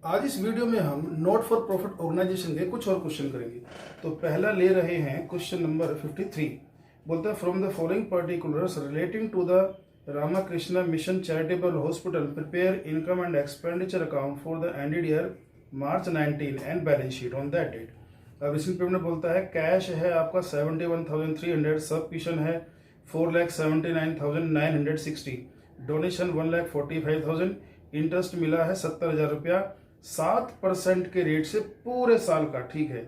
आज इस वीडियो में हम नॉट फॉर प्रॉफिट ऑर्गेनाइजेशन के कुछ और क्वेश्चन करेंगे। तो पहला ले रहे हैं क्वेश्चन नंबर 53। बोलता है from the following particulars relating to the Ramakrishna mission charitable hospital prepare income and expenditure account for the ended year March 19 and balance sheet on that date. अब इसी पेमेंट बोलता है कैश है आपका 71,300, सबमिशन है 4,79,960, donation 1,45,000, interest मिला है 70,000 रुपया 7% के रेट से पूरे साल का। ठीक है।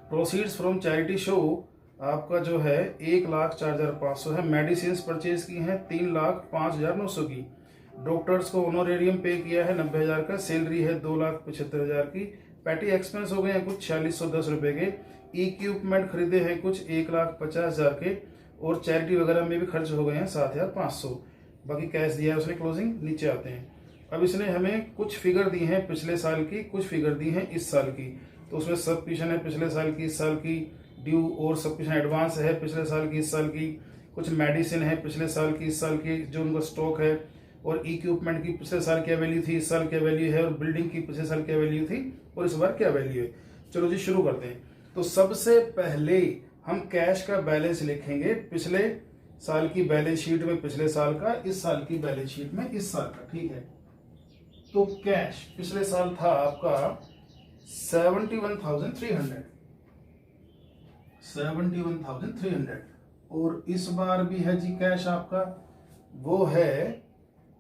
प्रोसीड्स फ्रॉम चैरिटी शो आपका जो है 1,04,500 है। मेडिसिन परचेज की हैं 3,05,900 की। डॉक्टर्स को ऑनोरेरियम पे किया है 90,000 का। सैलरी है 2,75,000 की। पैटी एक्सपेंस हो गए हैं कुछ 4,610 रुपए के। इक्विपमेंट खरीदे हैं कुछ 1,50,000 के। और चैरिटी वगैरह में भी खर्च हो गए हैं 7,500। बाकी कैश दिया है उसने क्लोजिंग। नीचे आते हैं। अब इसने हमें कुछ फिगर दी हैं पिछले साल की, कुछ फिगर दी हैं इस साल की। तो उसमें सबमिशन है पिछले साल की, इस साल की, ड्यू और सबमिशन एडवांस है पिछले साल की, इस साल की, कुछ मेडिसिन है पिछले साल की, इस साल की जो उनका स्टॉक है, और इक्विपमेंट की पिछले साल क्या वैल्यू थी, इस साल क्या वैल्यू है, और बिल्डिंग की पिछले साल क्या वैल्यू थी और इस बार क्या वैल्यू है। चलो जी शुरू करते हैं। तो सबसे पहले हम कैश का बैलेंस लिखेंगे पिछले साल की बैलेंस शीट में पिछले साल का, इस साल की बैलेंस शीट में इस साल का। ठीक है। तो कैश पिछले साल था आपका 71,300 और इस बार भी है जी कैश आपका वो है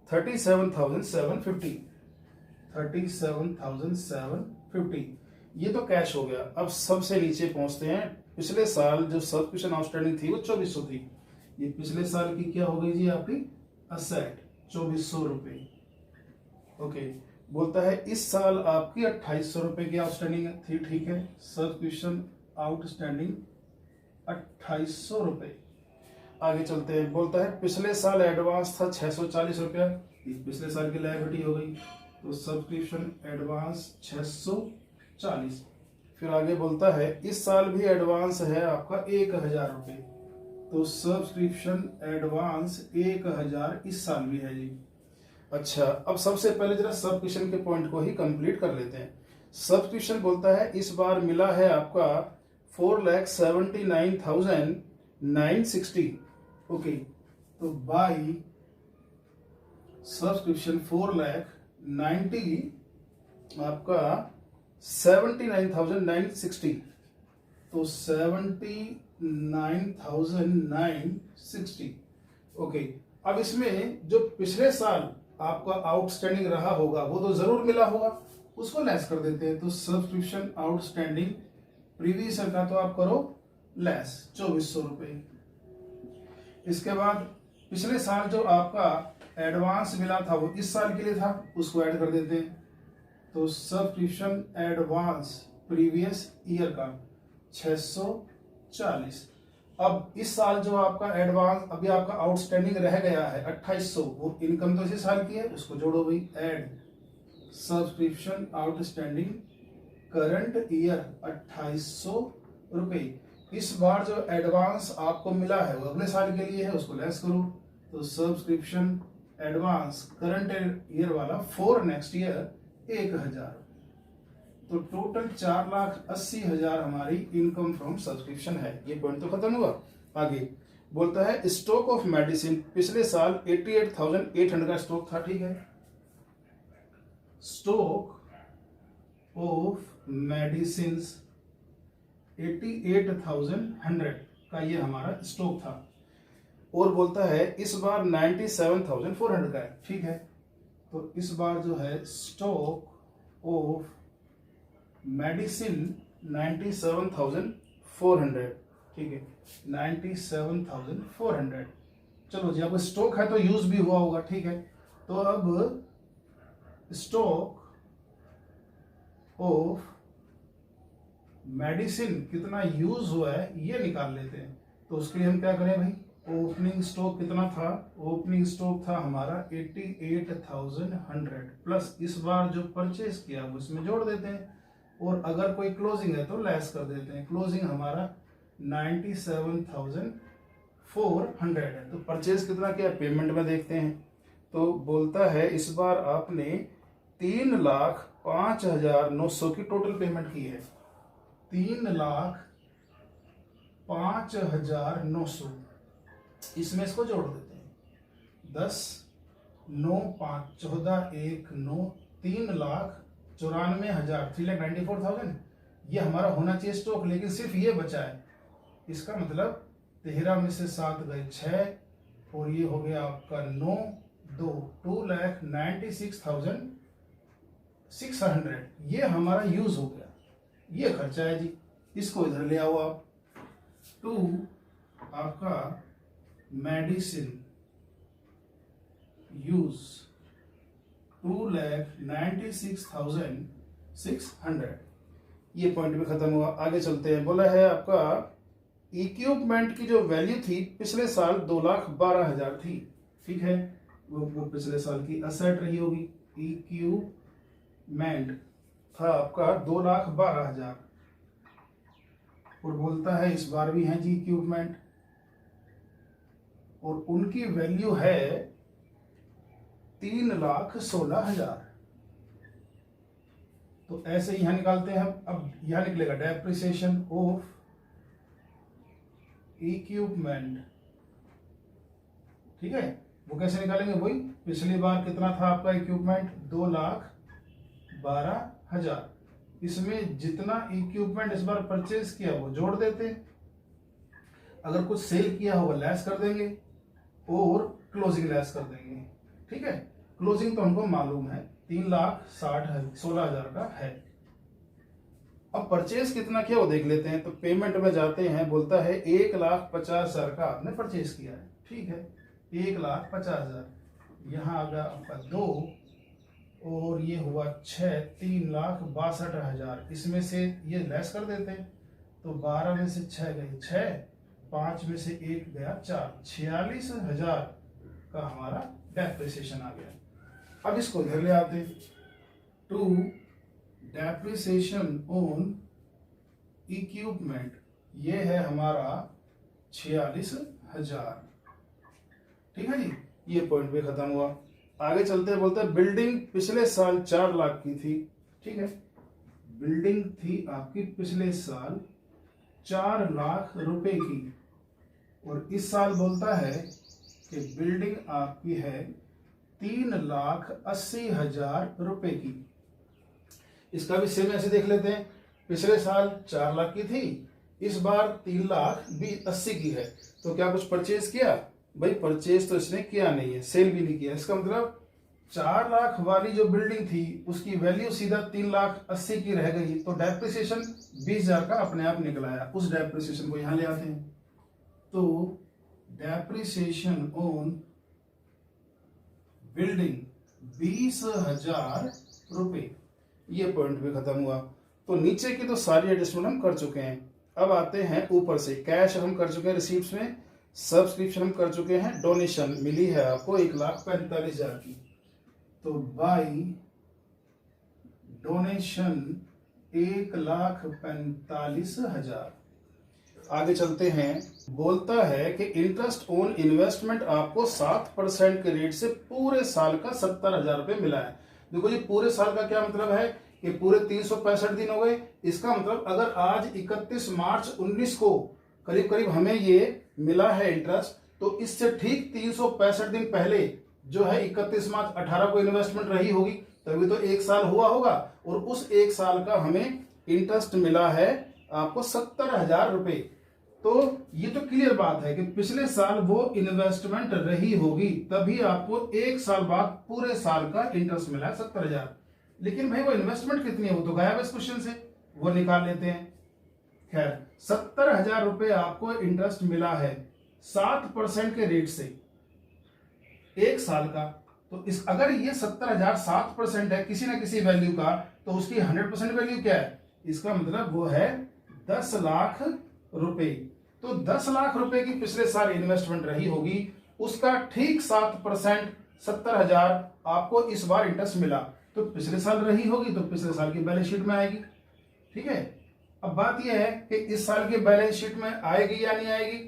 37,750। ये तो कैश हो गया। अब सबसे नीचे पहुंचते हैं। पिछले साल जो सबस्क्रिप्शन आउटस्टैंडिंग थी वो 2,400 थी। ये पिछले साल की क्या हो गई जी आपकी असेट 2,400 रुपए। ओके। बोलता है इस साल आपकी 2,800 रुपए की आउटस्टैंडिंग थी। ठीक है। सबस्क्रिप्शन आउटस्टैंडिंग 2,800 रुपए। आगे चलते हैं। बोलता है पिछले साल एडवांस था 640 रुपया। पिछले साल की लायबिलिटी हो गई। तो सब्सक्रिप्शन एडवांस 640। फिर आगे बोलता है इस साल भी एडवांस है आपका 1,000 रुपए। तो सब्सक्रिप्शन एडवांस 1,000 इस साल भी है जी। अच्छा, अब सबसे पहले जरा सब्सक्रिप्शन के पॉइंट को ही कंप्लीट कर लेते हैं। सब्सक्रिप्शन बोलता है इस बार मिला है आपका 4,79,960। ओके। तो बाई सब्सक्रिप्शन 4,90 आपका 79,960। तो 79,960। ओके। अब इसमें जो पिछले साल आपका आउटस्टैंडिंग रहा होगा वो तो जरूर मिला होगा, उसको लेस कर देते हैं। तो सब्सक्रिप्शन आउटस्टैंडिंग प्रीवियस ईयर का तो आप करो लेस 2,400 रुपए। इसके बाद पिछले साल जो आपका एडवांस मिला था वो इस साल के लिए था, उसको ऐड कर देते हैं। तो सब्सक्रिप्शन एडवांस प्रीवियस ईयर का 640। अब इस साल जो आपका एडवांस अभी आपका आउटस्टैंडिंग रह गया है 2,800, वो इनकम तो इसी साल की है, उसको जोड़ो भाई। Add subscription outstanding current year 2,800 रुपए। इस बार जो एडवांस आपको मिला है वो अगले साल के लिए है, उसको लेस करो। तो सब्सक्रिप्शन एडवांस करंट ईयर वाला फॉर नेक्स्ट ईयर 1,000। तो टोटल 4,80,000 हमारी इनकम फ्रॉम सब्सक्रिप्शन है। ये पॉइंट तो खत्म हुआ। आगे बोलता है स्टॉक ऑफ मेडिसिन पिछले साल 88,800 का स्टॉक था। ठीक है। स्टॉक ऑफ मेडिसिन 88,100 का ये हमारा स्टॉक था। और बोलता है इस बार 97,400 का है। ठीक है। तो इस बार जो है स्टॉक ऑफ मेडिसिन 97,400। ठीक है। 97,400। चलो जी, अब स्टॉक है तो यूज भी हुआ होगा। ठीक है। तो अब स्टॉक ऑफ मेडिसिन कितना यूज हुआ है ये निकाल लेते हैं। तो उसके लिए हम क्या करें भाई, ओपनिंग स्टॉक कितना था, ओपनिंग स्टॉक था हमारा 88,100 प्लस इस बार जो परचेज किया वो इसमें जोड़ देते हैं। और अगर कोई क्लोजिंग है तो लेस कर देते हैं। क्लोजिंग हमारा 97,400 है। तो परचेज कितना किया पेमेंट में देखते हैं। तो बोलता है इस बार आपने 3,05,900 की टोटल पेमेंट की है। 3,05,900, इसमें इसको जोड़ देते हैं। 10, 9, 5, 14, 1, 9, 3,94,000, 3,94,000 ये हमारा होना चाहिए स्टॉक, लेकिन सिर्फ ये बचा है। इसका मतलब 13 में से 7 गए 6, और ये हो गया आपका 9, 2, 2,96,600 ये हमारा यूज हो गया। ये खर्चा है जी, इसको इधर ले आओ आप। 2 आपका मेडिसिन यूज 2,96,600, ये पॉइंट भी खत्म हुआ। आगे चलते हैं। बोला है आपका इक्विपमेंट की जो वैल्यू थी पिछले साल 2,12,000 थी, ठीक है, वो पिछले साल की असेट रही होगी। इक्विपमेंट था आपका 2,12,000, और बोलता है इस बार भी है जी इक्विपमेंट, और उनकी वैल्यू है 3,16,000। तो ऐसे यहां निकालते हैं हम। अब यहां निकलेगा डेप्रिसिएशन ऑफ इक्विपमेंट, ठीक है। वो कैसे निकालेंगे, वही पिछली बार कितना था आपका इक्विपमेंट 2,12,000, इसमें जितना इक्विपमेंट इस बार परचेज किया वो जोड़ देते, अगर कुछ सेल किया होगा लेस कर देंगे, और क्लोजिंग लेस कर देंगे, ठीक है। क्लोजिंग तो हमको मालूम है 3,16,000 का है। अब परचेज कितना किया वो देख लेते हैं। तो पेमेंट में जाते हैं, बोलता है 1,50,000 का आपने परचेज किया है, ठीक है, 1,50,000। यहाँ आ गया आपका 2, और ये हुआ 6, 3,62,000, इसमें से ये लेस कर देते हैं। तो 12 में से 6 गई 6, 5 में से 1 गया 4, 46,000 का हमारा डेप्रिसिएशन आ गया। अब इसको इधर ले आते हैं। 2 डेप्रिसिएशन ऑन इक्विपमेंट, ये है हमारा 46,000, ठीक है जी। ये पॉइंट भी खत्म हुआ। आगे चलते हैं। बोलते हैं बिल्डिंग पिछले साल 4 लाख की थी, ठीक है, बिल्डिंग थी आपकी पिछले साल 4 लाख रुपए की, और इस साल बोलता है कि बिल्डिंग आपकी है 3,80,000 रुपए की। इसका भी सेम ऐसे देख लेते हैं। पिछले साल 4 लाख की थी, इस बार 3,80,000 की है। तो क्या कुछ परचेज किया? भाई परचेज तो इसने किया नहीं है, सेल भी नहीं किया। इसका मतलब 4 लाख वाली जो बिल्डिंग थी उसकी वैल्यू सीधा 3,80,000 की रह गई। तो डेप्रिसिएशन 20,000 का अपने आप निकल आया। उस डेप्रिसिएशन को यहां ले आते हैं। तो डेप्रिसिएशन ऑन बिल्डिंग 20,000 रुपए, ये पॉइंट भी खत्म हुआ। तो नीचे की तो सारी एडजस्टमेंट हम कर चुके हैं। अब आते हैं ऊपर से। कैश हम कर चुके हैं रिसीप्ट्स में, सब्सक्रिप्शन हम कर चुके हैं, डोनेशन मिली है आपको 1,45,000 की। तो बाई डोनेशन 1,45,000। आगे चलते हैं। बोलता है कि इंटरेस्ट ऑन इन्वेस्टमेंट आपको 7% के रेट से पूरे साल का 70,000 रुपए मिला है। देखो ये पूरे साल का क्या मतलब है कि पूरे 365 दिन हो गए। इसका मतलब अगर आज 31 मार्च 19 को करीब करीब हमें ये मिला है इंटरेस्ट, तो इससे ठीक 365 दिन पहले जो है 31 मार्च 18 को इन्वेस्टमेंट रही होगी, तभी तो 1 साल हुआ होगा। और उस 1 साल का हमें इंटरेस्ट मिला है आपको 70,000 रुपए। तो ये तो क्लियर बात है कि पिछले साल वो इन्वेस्टमेंट रही होगी, तभी आपको 1 साल बाद पूरे साल का इंटरेस्ट मिला है 70,000। लेकिन भाई वो इन्वेस्टमेंट कितनी है वो तो गायब है इस क्वेश्चन से, वो निकाल लेते हैं। खैर 70,000 रुपए आपको इंटरेस्ट मिला है 7% के रेट से 1 साल का। तो इस अगर ये 70,000 7% है किसी ना किसी वैल्यू का, तो उसकी 100% वैल्यू क्या है? इसका मतलब वो है 10 लाख रुपए। तो 10 लाख रुपए की पिछले साल इन्वेस्टमेंट रही होगी, उसका ठीक 7% 70,000 आपको इस बार इंटरेस्ट मिला। तो पिछले साल रही होगी तो पिछले साल की बैलेंस शीट में आएगी, ठीक है। अब बात यह है कि इस साल की बैलेंस शीट में आएगी या नहीं आएगी,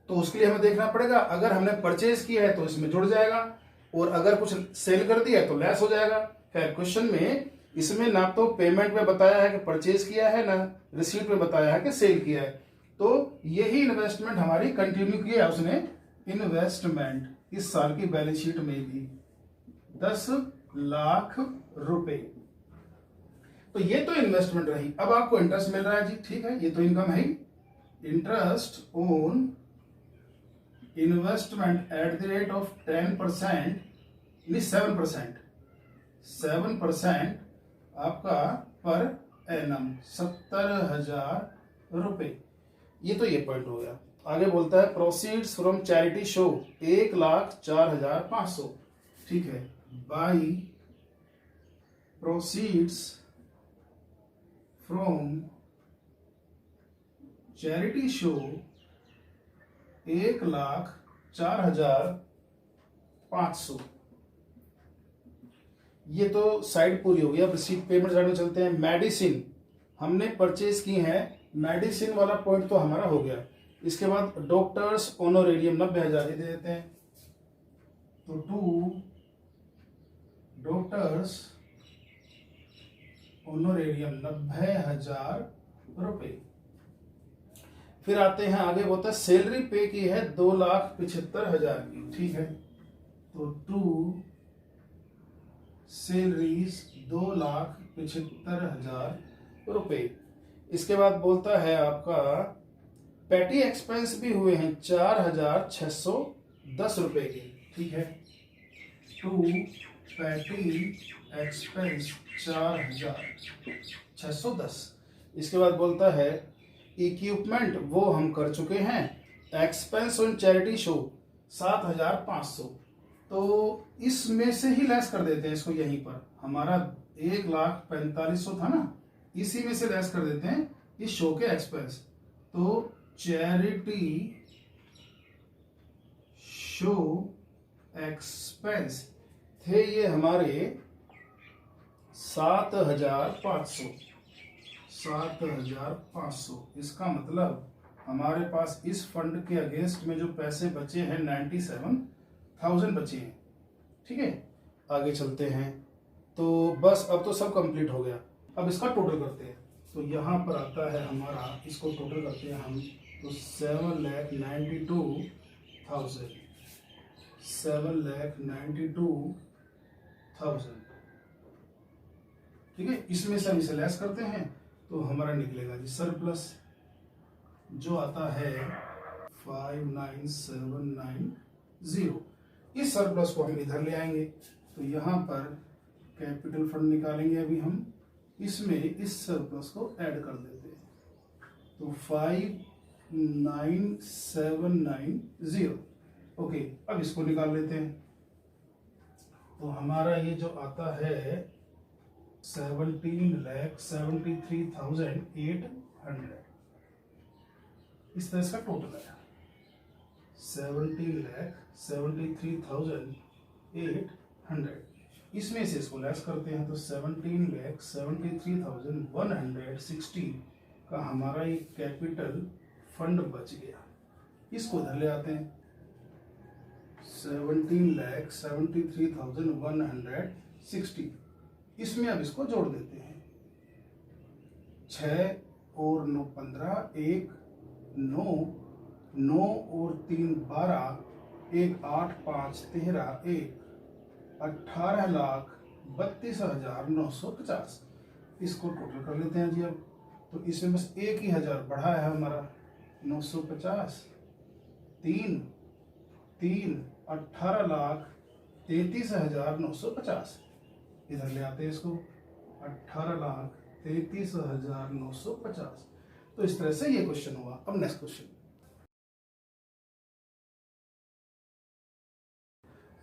तो उसके लिए हमें देखना पड़ेगा। अगर हमने परचेज किया है तो इसमें जुड़ जाएगा, और अगर कुछ सेल कर दिया तो लेस हो जाएगा। खैर क्वेश्चन में इसमें ना तो पेमेंट में बताया है कि परचेज किया है, ना रिसीट में बताया है कि सेल किया है। तो यही इन्वेस्टमेंट हमारी कंटिन्यू किया है उसने। इन्वेस्टमेंट इस साल की बैलेंस शीट में भी 10 लाख रुपए। तो ये तो इन्वेस्टमेंट रही। अब आपको इंटरेस्ट मिल रहा है जी, ठीक है, ये तो इनकम है। Interest on investment at the rate of 10%, 7% आपका पर एनम 70,000 रुपए। ये तो ये पॉइंट हो गया। आगे बोलता है प्रोसीड्स फ्रॉम चैरिटी शो 1,04,500, ठीक है, by proceeds from charity show 1,04,500। ये तो साइड पूरी हो गई। अब रिसीट पेमेंट साइड में चलते हैं। मेडिसिन हमने परचेज की है, मेडिसिन वाला पॉइंट तो हमारा हो गया। इसके बाद डॉक्टर्स ऑनोरेरियम 90,000 दे देते हैं। तो टू डॉक्टर्स ऑनोरेरियम 90,000 रुपए। फिर आते हैं आगे, बोलता है सैलरी पे की है 2,75,000 की, ठीक है। तो टू सैलरीज 2,75,000 रुपए। इसके बाद बोलता है आपका पैटी एक्सपेंस भी हुए हैं 4,610 रुपए के, ठीक है। To petty expense 4,610। इसके बाद बोलता है इक्विपमेंट वो हम कर चुके हैं। Expense on charity show 7,500। तो इसमें से ही लेस कर देते हैं इसको। यहीं पर हमारा 1,45,000 था ना, इसी में से लेस कर देते हैं इस शो के एक्सपेंस। तो चैरिटी शो एक्सपेंस थे ये हमारे 7,500। 7,500। इसका मतलब हमारे पास इस फंड के अगेंस्ट में जो पैसे बचे हैं 97,000 बचे हैं, ठीक है। आगे चलते हैं। तो बस अब तो सब कंप्लीट हो गया। अब इसका टोटल करते हैं। तो यहाँ पर आता है हमारा, इसको टोटल करते हैं हम। तो 7,92,000, 7,92,000, ठीक है। इसमें से हम इसे लेस करते हैं तो हमारा निकलेगा जी सरप्लस, जो आता है 5,9,790। इस सरप्लस को हम इधर ले आएंगे। तो यहाँ पर कैपिटल फंड निकालेंगे अभी हम, इसमें इस सरप्लस को ऐड कर देते हैं। तो 5,9,790। ओके, अब इसको निकाल लेते हैं। तो हमारा ये जो आता है 17,73,800। इस तरह इसका टोटल है 17,73,800। इसमें से इसको लेस करते हैं तो 17,73,160 का हमारा ये कैपिटल फंड बच गया। इसको इधर ले आते हैं। 17,73,160। इसमें अब इसको जोड़ देते हैं। 6 और 9 15, 1 9, 9 और 3 12, 1 8 5 13, 1 18,32,950। इसको टोटल कर लेते हैं जी। अब तो इसमें बस एक ही हजार बढ़ा है हमारा 950, 3 3 18,33,950। इधर ले आते हैं इसको 18,33,950। तो इस तरह से ये क्वेश्चन हुआ। अब नेक्स्ट क्वेश्चन।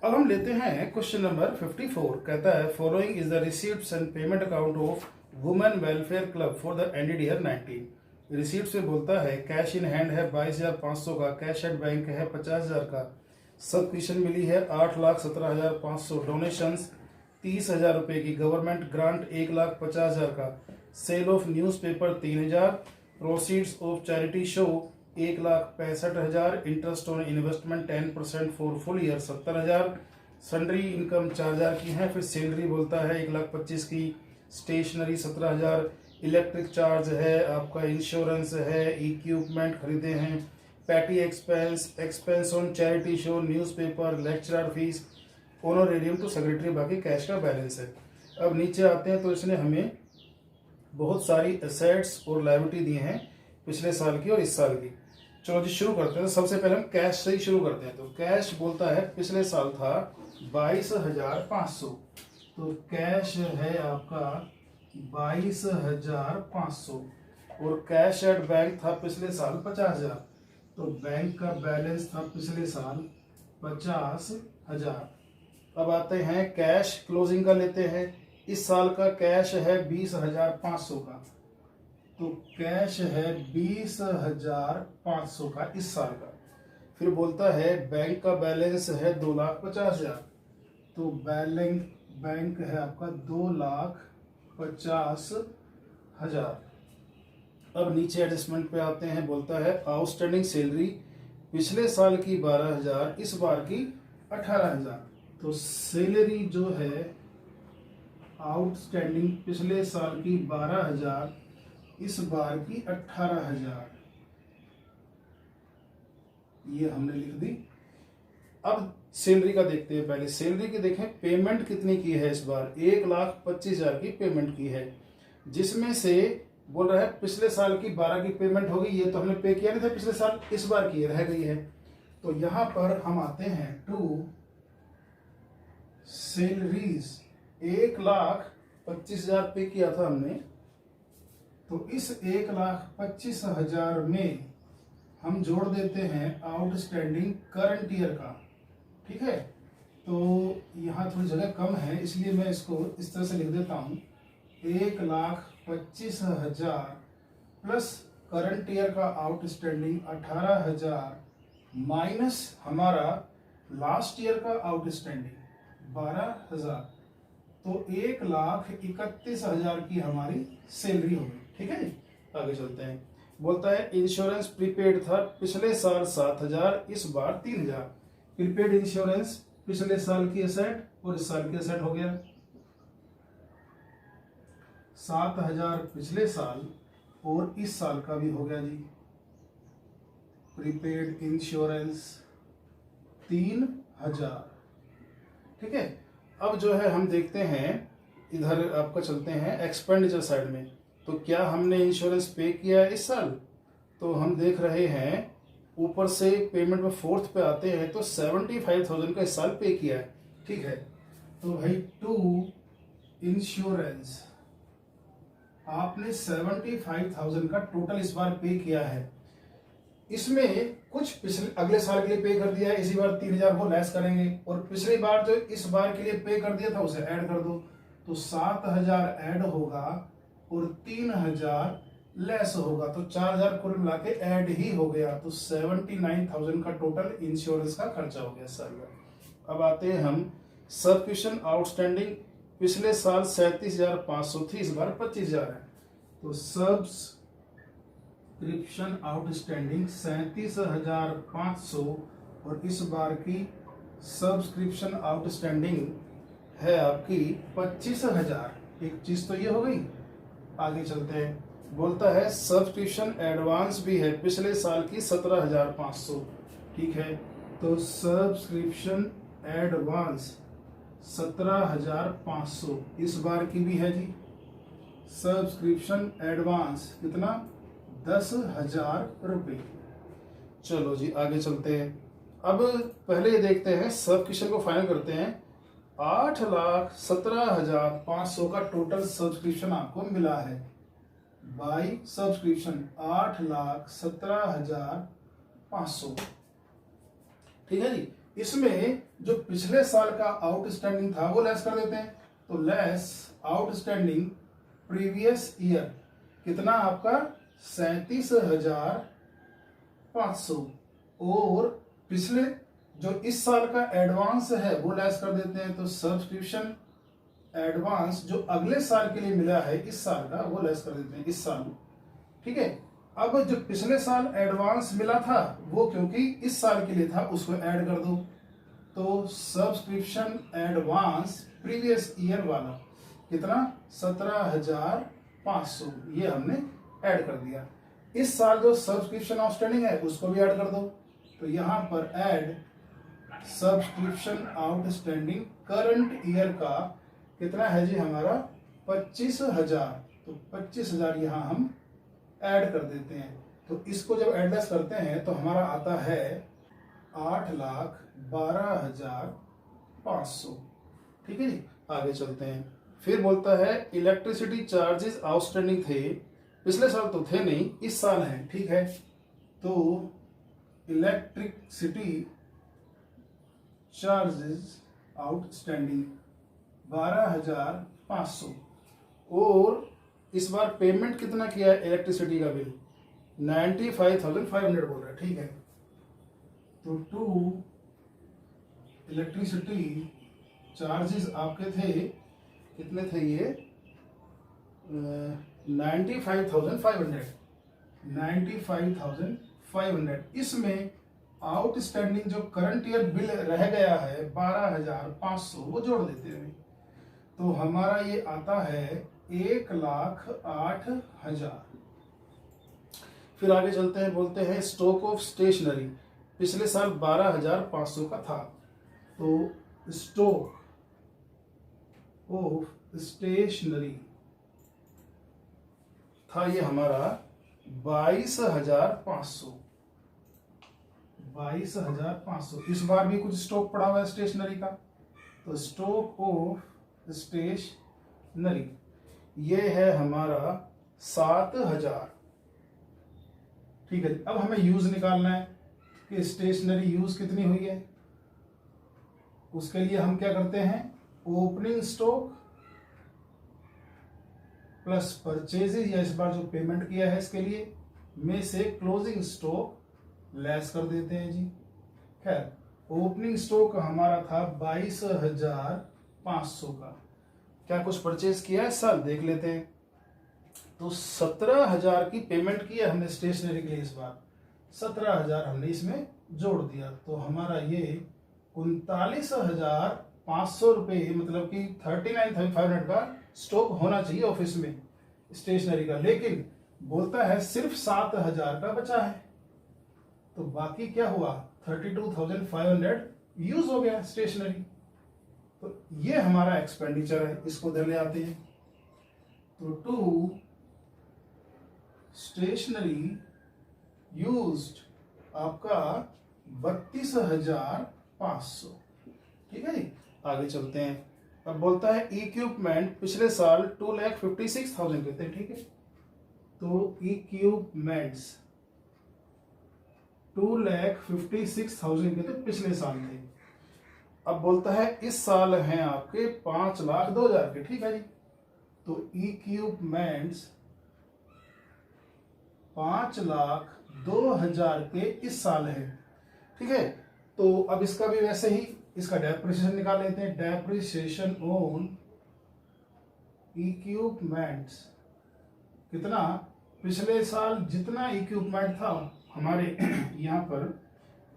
अब हम लेते हैं क्वेश्चन नंबर 54। कहता है following is the receipts and payment account of women welfare club for the ended year 19। Receipt से बोलता है कैश इन हैंड है 22,500 का, कैश एट बैंक है 50,000 का, सब्सक्रिप्शन मिली है 8,17,500, डोनेशंस 30,000 रुपए की, गवर्नमेंट ग्रांट 1,50,000 का, sale of newspaper 3,000, proceeds of charity show 1,65,000, interest on investment 10% for full year 70,000, sundry income 4,000 की है। फिर सैलरी बोलता है 1,25,000 की, स्टेशनरी 17,000, इलेक्ट्रिक चार्ज है आपका, इंश्योरेंस है, इक्विपमेंट खरीदे हैं, petty expense, expense on charity show, newspaper, lecturer fees, honorarium to secretary, बाकी कैश का बैलेंस है। अब नीचे आते हैं तो इसने हमें बहुत सारी एसेट्स और लायबिलिटी दी हैं पिछले साल की और इस साल की। चलो जी शुरू करते हैं। तो सबसे पहले हम कैश से ही शुरू करते हैं। तो कैश बोलता है पिछले साल था 22,500, तो कैश है आपका 22,500, और कैश एट बैंक था पिछले साल 50,000, तो बैंक का बैलेंस था पिछले साल 50,000। अब आते हैं कैश क्लोजिंग का लेते हैं। इस साल का कैश है 20,500 का, तो कैश है 20,500 का इस साल का। फिर बोलता है बैंक का बैलेंस है 2,50,000, तो बैंक है आपका 2,50,000। अब नीचे एडजस्टमेंट पे आते हैं। बोलता है आउटस्टैंडिंग सैलरी पिछले साल की 12,000, इस बार की 18,000, तो सैलरी जो है आउटस्टैंडिंग पिछले साल की 12,000, इस बार की 18,000, ये हमने लिख दी। अब सैलरी का देखते हैं। पहले सैलरी की देखें, पेमेंट कितनी की है इस बार, 1,25,000 की पेमेंट की है, जिसमें से बोल रहा है पिछले साल की 12 की पेमेंट होगी, ये तो हमने पे किया नहीं था पिछले साल, इस बार की रह गई है। तो यहां पर हम आते हैं टू सैलरीज, 1,25,000 पे किया था हमने, तो इस 1,25,000 में हम जोड़ देते हैं आउटस्टैंडिंग करंट ईयर का। ठीक है, तो यहाँ थोड़ी जगह कम है इसलिए मैं इसको इस तरह से लिख देता हूँ, 1,25,000 प्लस करंट ईयर का आउटस्टैंडिंग 18,000 माइनस हमारा लास्ट ईयर का आउटस्टैंडिंग 12,000, तो 1,31,000 की हमारी सैलरी होगी। ठीक है जी, आगे चलते हैं। बोलता है इंश्योरेंस प्रीपेड था पिछले साल 7,000, इस बार 3,000। प्रीपेड इंश्योरेंस पिछले साल की एसेट और इस साल की एसेट हो गया, 7,000 पिछले साल और इस साल का भी हो गया जी। Prepaid insurance 3,000। ठीक है, अब जो है हम देखते हैं इधर आपका चलते हैं एक्सपेंडिचर साइड में। तो क्या हमने इंश्योरेंस पे किया है इस साल, तो हम देख रहे हैं ऊपर से पेमेंट में फोर्थ पे आते हैं तो 75,000 का इस साल पे किया है। ठीक है, तो भाई टू इंश्योरेंस आपने 75,000 का टोटल इस बार पे किया है। इसमें कुछ पिछले अगले साल के लिए पे कर दिया है, इसी बार 3,000 को लेस करेंगे, और पिछली बार जो इस बार के लिए पे कर दिया था उसे ऐड कर दो, तो 7,000 ऐड होगा और 3,000 लेस होगा, तो 4,000 कुल मिला के ऐड ही हो गया, तो 79,000 का टोटल इंश्योरेंस का खर्चा हो गया साल का। अब आते हैं हम सब्सक्रिप्शन आउटस्टैंडिंग, पिछले साल 37,500 थी, इस बार 25,000 है, तो सब्सक्रिप्शन आउटस्टैंडिंग 37,500 और इस बार की सब्सक्रिप्शन आउटस्टैंडिंग है आपकी 25,000। एक चीज तो ये हो गई। आगे चलते हैं। बोलता है सब्सक्रिप्शन एडवांस भी है पिछले साल की 17,500। ठीक है, तो सब्सक्रिप्शन एडवांस 17,500 इस बार की भी है जी। सब्सक्रिप्शन एडवांस कितना, 10,000 रुपये। चलो जी आगे चलते हैं। अब पहले ये देखते हैं सब्सक्रिप्शन को फाइनल करते हैं। 8,17,500 का टोटल सब्सक्रिप्शन आपको मिला है बाई सब्सक्रिप्शन 8,17,500। ठीक है जी, इसमें जो पिछले साल का आउटस्टैंडिंग था वो लेस कर देते हैं, तो लेस आउटस्टैंडिंग प्रीवियस ईयर कितना आपका 37,500, और पिछले जो इस साल का एडवांस है वो लेस कर देते हैं, तो सब्सक्रिप्शन एडवांस जो अगले साल के लिए मिला है इस साल का वो लेस कर देते हैं इस साल। ठीक है, अब जो पिछले साल एडवांस मिला था वो क्योंकि इस साल के लिए था उसको ऐड कर दो, तो सब्सक्रिप्शन एडवांस प्रीवियस ईयर वाला कितना 17,500 ये हमने ऐड कर दिया। इस साल जो सब्सक्रिप्शन आउटस्टैंडिंग है उसको भी ऐड कर दो। तो यहां पर add subscription outstanding current year का कितना है जी हमारा 25,000। तो 25,000 यहां हम ऐड कर देते हैं। तो इसको जब एडजस्ट करते हैं तो हमारा आता है 8,12,500। ठीक है जी, आगे चलते हैं। फिर बोलता है इलेक्ट्रिसिटी चार्जेस आउटस्टैंडिंग थे, पिछले साल तो थे नहीं, इस साल हैं। ठीक है, तो इलेक्ट्रिसिटी चार्जेस आउटस्टैंडिंग 12,500 और इस बार पेमेंट कितना किया है इलेक्ट्रिसिटी का बिल 95,500 बोल रहा है। ठीक है, तो टू इलेक्ट्रिसिटी चार्जेस आपके थे कितने थे ये 95,500। इसमें आउटस्टैंडिंग जो करंट ईयर बिल रह गया है 12,500 वो जोड़ देते हैं। तो हमारा ये आता है 1,08,000। फिर आगे चलते हैं, बोलते हैं स्टॉक ऑफ स्टेशनरी पिछले साल 12,500 का था। तो स्टॉक ऑफ स्टेशनरी था ये हमारा 22,500। 22,500। इस बार भी कुछ स्टॉक पड़ा हुआ है स्टेशनरी का। तो स्टॉक ऑफ स्टेशनरी ये है हमारा 7,000। ठीक है, अब हमें यूज निकालना है कि स्टेशनरी यूज कितनी हुई है। उसके लिए हम क्या करते हैं, ओपनिंग स्टॉक प्लस परचेजेज या इस बार जो पेमेंट किया है इसके लिए में से क्लोजिंग स्टॉक लेस कर देते हैं जी। खैर, ओपनिंग स्टॉक हमारा था 22,500 का। क्या कुछ परचेज किया है साल देख लेते हैं। तो 17,000 की पेमेंट की है हमने स्टेशनरी के लिए इस बार, 17,000 हमने इसमें जोड़ दिया। तो हमारा ये 39,500 रुपये मतलब कि 39,500 का स्टॉक होना चाहिए ऑफिस में स्टेशनरी का, लेकिन बोलता है सिर्फ 7,000 का बचा है। तो बाकी क्या हुआ 32,500 यूज हो गया स्टेशनरी। तो ये हमारा एक्सपेंडिचर है, इसको इधर ले आते हैं। तो टू स्टेशनरी यूज्ड आपका 32,500। ठीक है जी, आगे चलते हैं। अब बोलता है इक्विपमेंट पिछले साल 2,56,000 के थे। ठीक है, तो इक्विपमेंट्स 2,56,000 के थे पिछले साल थे। अब बोलता है इस साल हैं आपके 5,02,000 के। ठीक है जी, तो इक्विपमेंट्स 5,02,000 के इस साल है। ठीक है, तो अब इसका भी वैसे ही इसका डेप्रिसिएशन निकाल लेते हैं। डेप्रिसिएशन ऑन इक्विपमेंट्स कितना, पिछले साल जितना इक्विपमेंट था हमारे यहाँ पर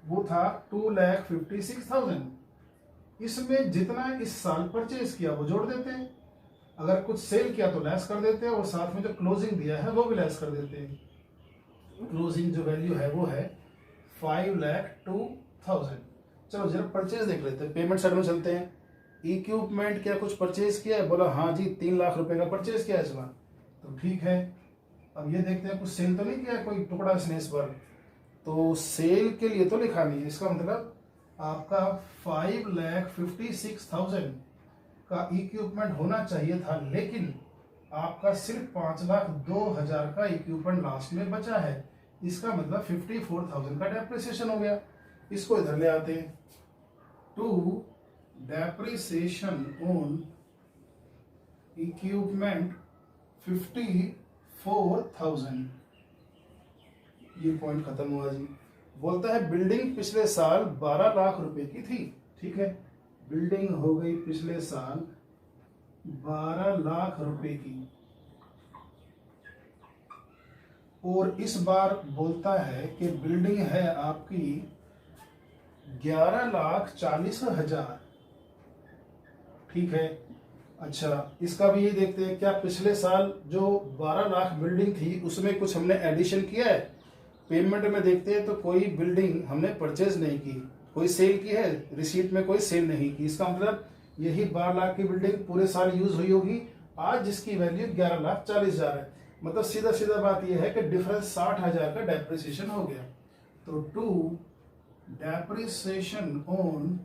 वो था 2,56,000। इसमें जितना इस साल परचेज किया वो जोड़ देते हैं, अगर कुछ सेल किया तो लेस कर देते हैं और साथ में जो क्लोजिंग दिया है वो भी लेस कर देते हैं। क्लोजिंग जो वैल्यू है वो है 5,02,000। चलो जरा परचेज देख लेते हैं, पेमेंट साइड में चलते हैं। इक्विपमेंट क्या कुछ परचेज किया है, बोला हाँ जी 3 लाख रुपए का परचेज किया है इस बार। तो ठीक है, अब ये देखते हैं कुछ सेल तो नहीं किया है कोई टुकड़ा इसने इस बार। तो सेल के लिए तो लिखा नहीं है, इसका मतलब आपका 5,56,000 का इक्विपमेंट होना चाहिए था, लेकिन आपका सिर्फ 5,02,000 का इक्विपमेंट लास्ट में बचा है। इसका मतलब 54,000 का डेप्रिसिएशन हो गया। इसको इधर ले आते हैं। To depreciation on equipment 54,000। ये पॉइंट खत्म हुआ जी। बोलता है बिल्डिंग पिछले साल 12 लाख रुपए की थी। ठीक है, बिल्डिंग हो गई पिछले साल 12 लाख रुपए की, और इस बार बोलता है कि बिल्डिंग है आपकी 11,40,000, ठीक है। अच्छा, इसका भी ये देखते हैं, क्या पिछले साल जो 12 लाख बिल्डिंग थी उसमें कुछ हमने एडिशन किया है? पेमेंट में देखते हैं तो कोई बिल्डिंग हमने परचेज नहीं की, कोई सेल की है, रिसीट में कोई सेल नहीं की। इसका मतलब यही 12 लाख की बिल्डिंग पूरे साल यूज हुई होगी, आज जिसकी वैल्यू 11,40,000 है। मतलब सीधा सीधा बात यह है कि डिफरेंस 60,000 का डेप्रिसिएशन हो गया। तो टू डेप्रिसिएशन ऑन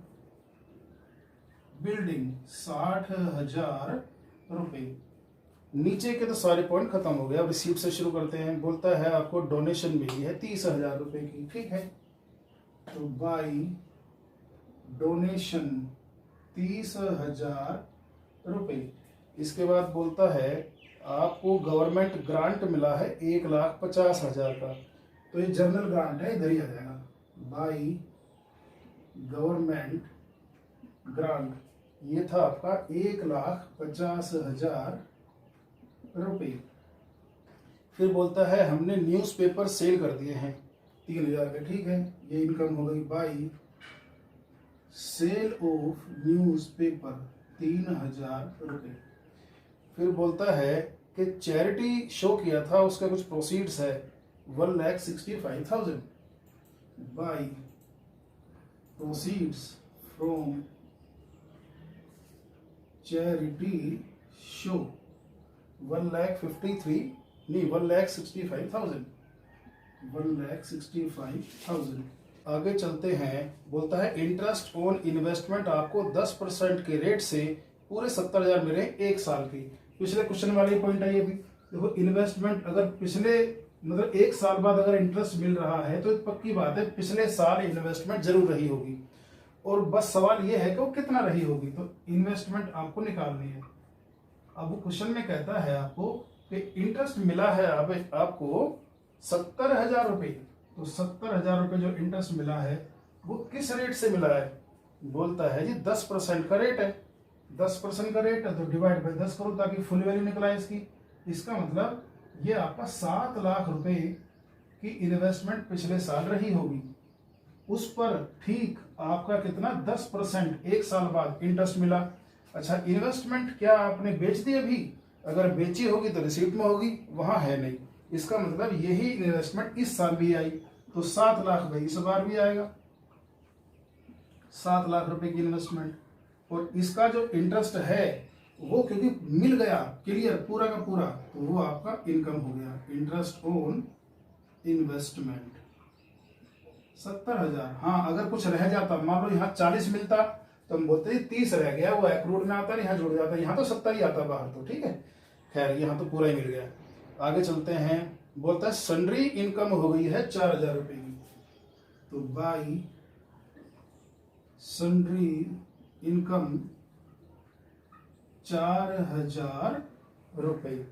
बिल्डिंग 60,000 रुपये। नीचे के तो सारे पॉइंट खत्म हो गए। अब रिसीप्ट से शुरू करते हैं। बोलता है आपको डोनेशन मिली है 30,000 रुपये की, ठीक है। तो बाई डोनेशन 30,000 रुपये। इसके बाद बोलता है आपको गवर्नमेंट ग्रांट मिला है 1,50,000 का। तो ये जनरल ग्रांट है, इधर ही आ जाएगा। बाई गवर्नमेंट ग्रांट, ये था आपका 1,50,000 रुपये। फिर बोलता है हमने न्यूज़पेपर सेल कर दिए हैं 3,000 के, ठीक है। ये इनकम हो गई बाई सेल ऑफ न्यूज़पेपर 3,000 रुपये। फिर बोलता है कि चैरिटी शो किया था, उसका कुछ प्रोसीड्स है 1,65,000 by proceeds from charity show 1,53,000 नहीं 1,65,000 1,65,000। आगे चलते हैं। बोलता है इंटरेस्ट ऑन इन्वेस्टमेंट आपको 10% के रेट से पूरे 70,000 मिले एक साल की। पिछले क्वेश्चन वाले पॉइंट है ये भी। देखो इन्वेस्टमेंट अगर पिछले मतलब एक साल बाद अगर इंटरेस्ट मिल रहा है तो पक्की बात है पिछले साल इन्वेस्टमेंट जरूर रही होगी, और बस सवाल ये है कि वो कितना रही होगी। तो इन्वेस्टमेंट आपको निकालनी है। अब वो क्वेश्चन में कहता है आपको कि इंटरेस्ट मिला है अब आपको 70,000 रुपये। तो 70,000 रुपये जो इंटरेस्ट मिला है वो किस रेट से मिला है? बोलता है जी 10% का रेट है। 10% का रेट है तो डिवाइड बाय 10 करो ताकि फुल वैल्यू निकला इसकी। इसका मतलब ये आपका 7 लाख रुपए की इन्वेस्टमेंट पिछले साल रही होगी, उस पर ठीक आपका कितना 10% एक साल बाद इंटरेस्ट मिला। अच्छा, इन्वेस्टमेंट क्या आपने बेच दी अभी? अगर बेची होगी तो रिसीट में होगी, वहां है नहीं। इसका मतलब यही इन्वेस्टमेंट इस साल भी आई, तो 7 लाख भाई इस बार भी आएगा। 7 लाख रुपए की इन्वेस्टमेंट, और इसका जो इंटरेस्ट है वो क्योंकि मिल गया क्लियर पूरा का पूरा, तो वो आपका इनकम हो गया। Interest on investment 70,000। हाँ, अगर कुछ रह जाता, मान लो यहाँ 40 मिलता तो हम बोलते 30 रह गया, वो एक्रूड में आता, यहाँ जुड़ जाता, यहाँ तो 70 ही आता बाहर, तो ठीक है। खैर यहाँ तो पूरा ही मिल गया। आगे चलते हैं। बोलता है सन्ड्री इनकम हो गई है 4,000 रुपए की। तो बाई सन्ड्री इनकम 4,000 रुपए।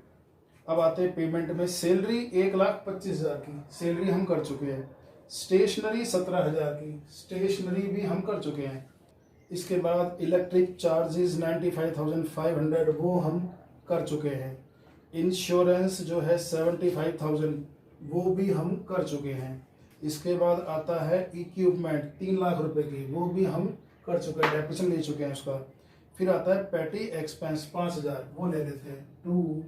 अब आते हैं पेमेंट में। सैलरी 1,25,000 की, सैलरी हम कर चुके हैं। स्टेशनरी 17,000 की, स्टेशनरी भी हम कर चुके हैं। इसके बाद इलेक्ट्रिक चार्जेस 95,500 वो हम कर चुके हैं। इंश्योरेंस जो है 75,000 वो भी हम कर चुके हैं। इसके बाद आता है इक्विपमेंट 3 लाख रुपए की, वो भी हम कर चुके हैं, डेप्रिसिएशन ले चुके हैं उसका। फिर आता है पैटी एक्सपेंस 5,000, वो ले लेते हैं। टू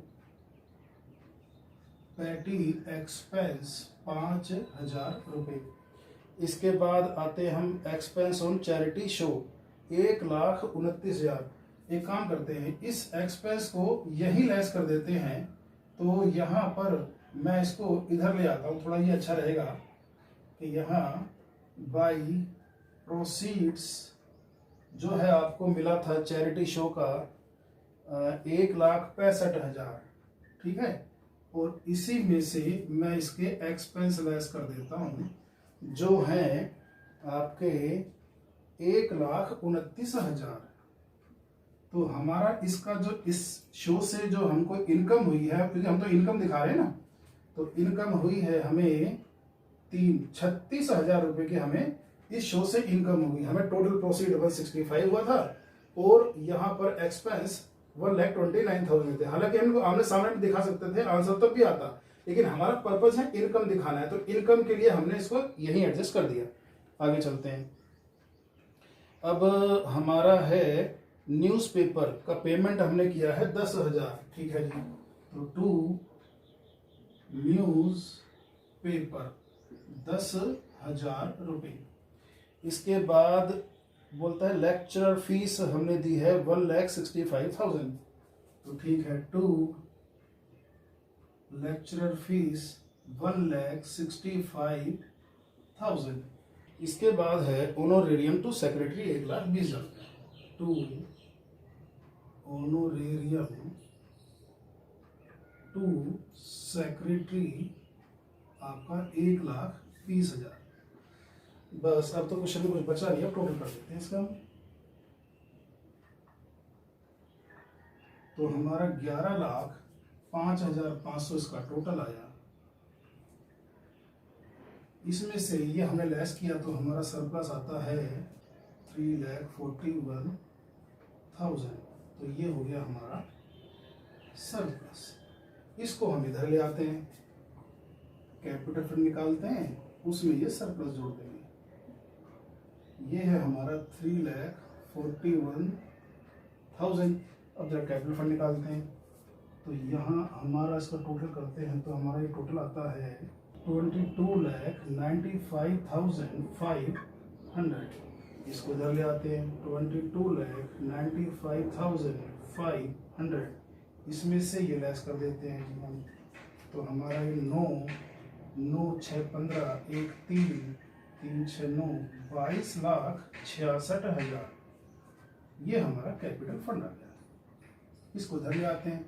पैटी एक्सपेंस 5,000 रुपये। इसके बाद आते हम एक्सपेंस ऑन चैरिटी शो 1,29,000। एक काम करते हैं, इस एक्सपेंस को यही लेस कर देते हैं, तो यहाँ पर मैं इसको इधर ले आता हूँ, थोड़ा ये अच्छा रहेगा कि यहाँ बाई प्रोसीड्स जो है आपको मिला था चैरिटी शो का 1,65,000, ठीक है। और इसी में से मैं इसके एक्सपेंस लेस कर देता हूँ जो है आपके 1,29,000। तो हमारा इसका जो इस शो से जो हमको इनकम हुई है, क्योंकि हम तो इनकम दिखा रहे हैं ना, तो इनकम हुई है हमें 36,000 रुपए की हमें इस शो से इनकम होगी। हमें टोटल प्रोसीड 165 हुआ था और यहाँ पर एक्सपेंस 1,29,000 थे। हालांकि हम आमने सामने भी दिखा सकते थे, आंसर तब भी आता, लेकिन हमारा पर्पस है इनकम दिखाना है, तो इनकम के लिए हमने इसको यही एडजस्ट कर दिया। आगे चलते हैं। अब हमारा है न्यूज़पेपर का पेमेंट हमने किया है 10,000, ठीक है जी। तो टू न्यूज़ पेपर 10,000 रुपये। इसके बाद बोलता है लेक्चरर फीस हमने दी है 1,65,000। तो ठीक है, टू लेक्चरर फीस 1,65,000। इसके बाद है honorarium to secretary 1,20,000। To honorarium to secretary आपका 1,20,000। बस अब तो क्वेश्चन में कुछ बचा नहीं, अब टोटल कर देते हैं इसका। तो हमारा 11,05,500 इसका टोटल आया। इसमें से ये हमने लेस किया तो हमारा सरप्लस आता है 3,41,000। तो ये हो गया हमारा सरप्लस। इसको हम इधर ले आते हैं, कैपिटल फंड निकालते हैं, उसमें ये सरप्लस जोड़ देंगे। ये है हमारा 3,41,000। अब जरा कैपिटल फंड निकालते हैं, तो यहाँ हमारा इसका टोटल करते हैं तो हमारा ये टोटल आता है 22,95,500। इसको इधर ले आते हैं, 22,95,500। इसमें से ये लेस कर देते हैं जी हम। तो हमारा ये 9,6,15 1 3 3 6 9 22,66,000 ये हमारा कैपिटल फंड आ गया। इसको इधर ले आते हैं,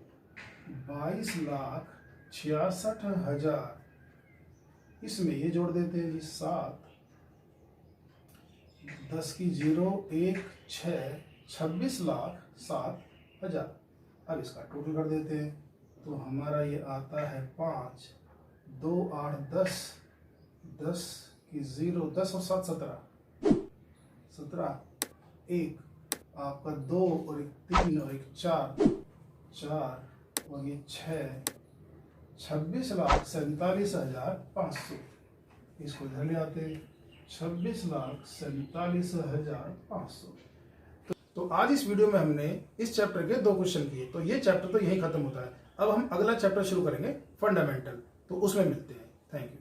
22,66,000। इसमें ये जोड़ देते हैं जी 7 10 की 0 1 6 26,07,000। अब इसका टोटल कर देते हैं तो हमारा ये आता है 5 2 8 10 10 की 0 10 और 7 17 1 आपका 2 और 1 3 और 1 4 और ये 6 26,47,500। इसको इधर ले आते हैं, 26,47,500। तो आज इस वीडियो में हमने इस चैप्टर के 2 क्वेश्चन किए। तो ये चैप्टर तो यहीं खत्म होता है। अब हम अगला चैप्टर शुरू करेंगे फंडामेंटल, तो उसमें मिलते हैं। Thank you.